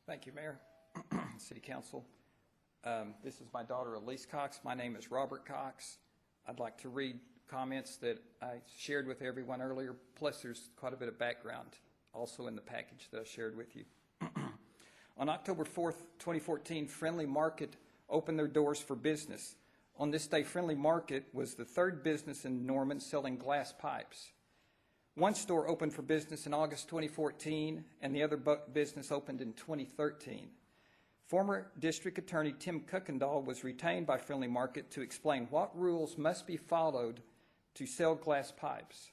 Thank you, Mayor, City Council. This is my daughter, Elise Cox. My name is Robert Cox. I'd like to read comments that I shared with everyone earlier, plus there's quite a bit of background also in the package that I shared with you. On October 4th, 2014, Friendly Market opened their doors for business. On this day, Friendly Market was the third business in Norman selling glass pipes. One store opened for business in August 2014, and the other business opened in 2013. Former District Attorney Tim Kuykendall was retained by Friendly Market to explain what rules must be followed to sell glass pipes.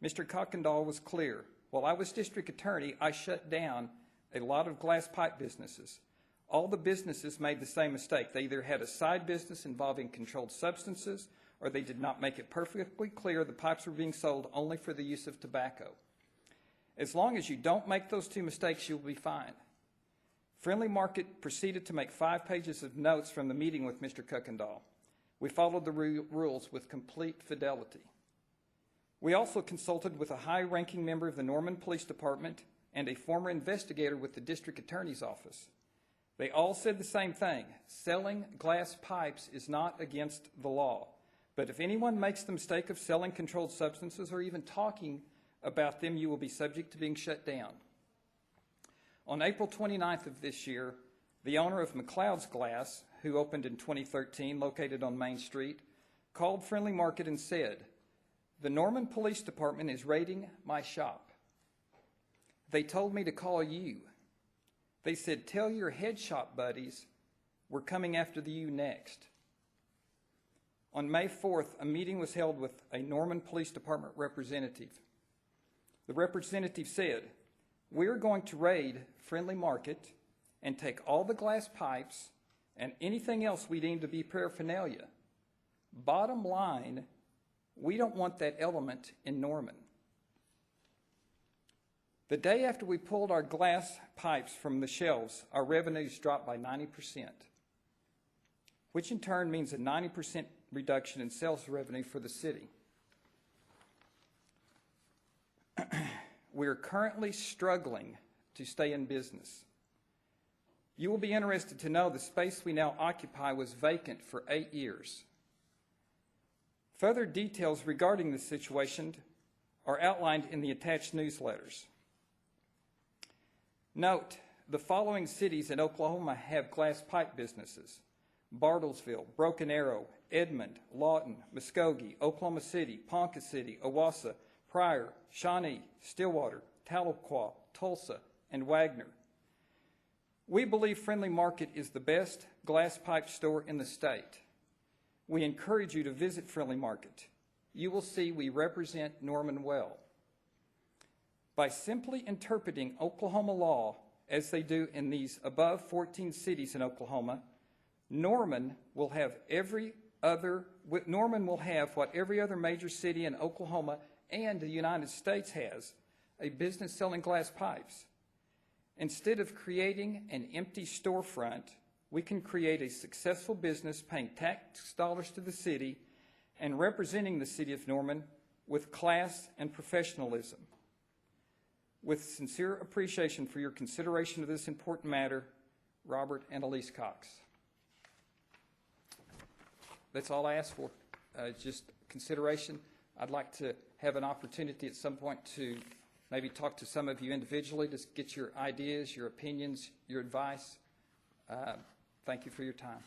Mr. Kuykendall was clear. While I was District Attorney, I shut down a lot of glass pipe businesses. All the businesses made the same mistake. They either had a side business involving controlled substances, or they did not make it perfectly clear the pipes were being sold only for the use of tobacco. As long as you don't make those two mistakes, you'll be fine. Friendly Market proceeded to make 5 pages of notes from the meeting with Mr. Kuykendall. We followed the rules with complete fidelity. We also consulted with a high-ranking member of the Norman Police Department and a former investigator with the District Attorney's Office. They all said the same thing. Selling glass pipes is not against the law. But if anyone makes the mistake of selling controlled substances or even talking about them, you will be subject to being shut down. On April 29th of this year, the owner of McLeod's Glass, who opened in 2013, located on Main Street, called Friendly Market and said, "The Norman Police Department is raiding my shop. They told me to call you. They said, tell your head shop buddies we're coming after you next." On May 4th, a meeting was held with a Norman Police Department representative. The representative said, "We're going to raid Friendly Market and take all the glass pipes and anything else we deem to be paraphernalia. Bottom line, we don't want that element in Norman." The day after we pulled our glass pipes from the shelves, our revenues dropped by 90%, which in turn means a 90% reduction in sales revenue for the city. We are currently struggling to stay in business. You will be interested to know the space we now occupy was vacant for 8 years. Further details regarding this situation are outlined in the attached newsletters. Note, the following cities in Oklahoma have glass pipe businesses: Bartlesville, Broken Arrow, Edmond, Lawton, Muskogee, Oklahoma City, Ponca City, Owasso, Pryor, Shawnee, Stillwater, Tahlequah, Tulsa, and Wagner. We believe Friendly Market is the best glass pipe store in the state. We encourage you to visit Friendly Market. You will see we represent Norman well. By simply interpreting Oklahoma law as they do in these above 14 cities in Oklahoma, Norman will have what every other major city in Oklahoma and the United States has: a business selling glass pipes. Instead of creating an empty storefront, we can create a successful business paying tax dollars to the city and representing the city of Norman with class and professionalism. With sincere appreciation for your consideration of this important matter, Robert and Elise Cox. That's all I ask for, just consideration. I'd like to have an opportunity at some point to maybe talk to some of you individually to get your ideas, your opinions, your advice. Thank you for your time.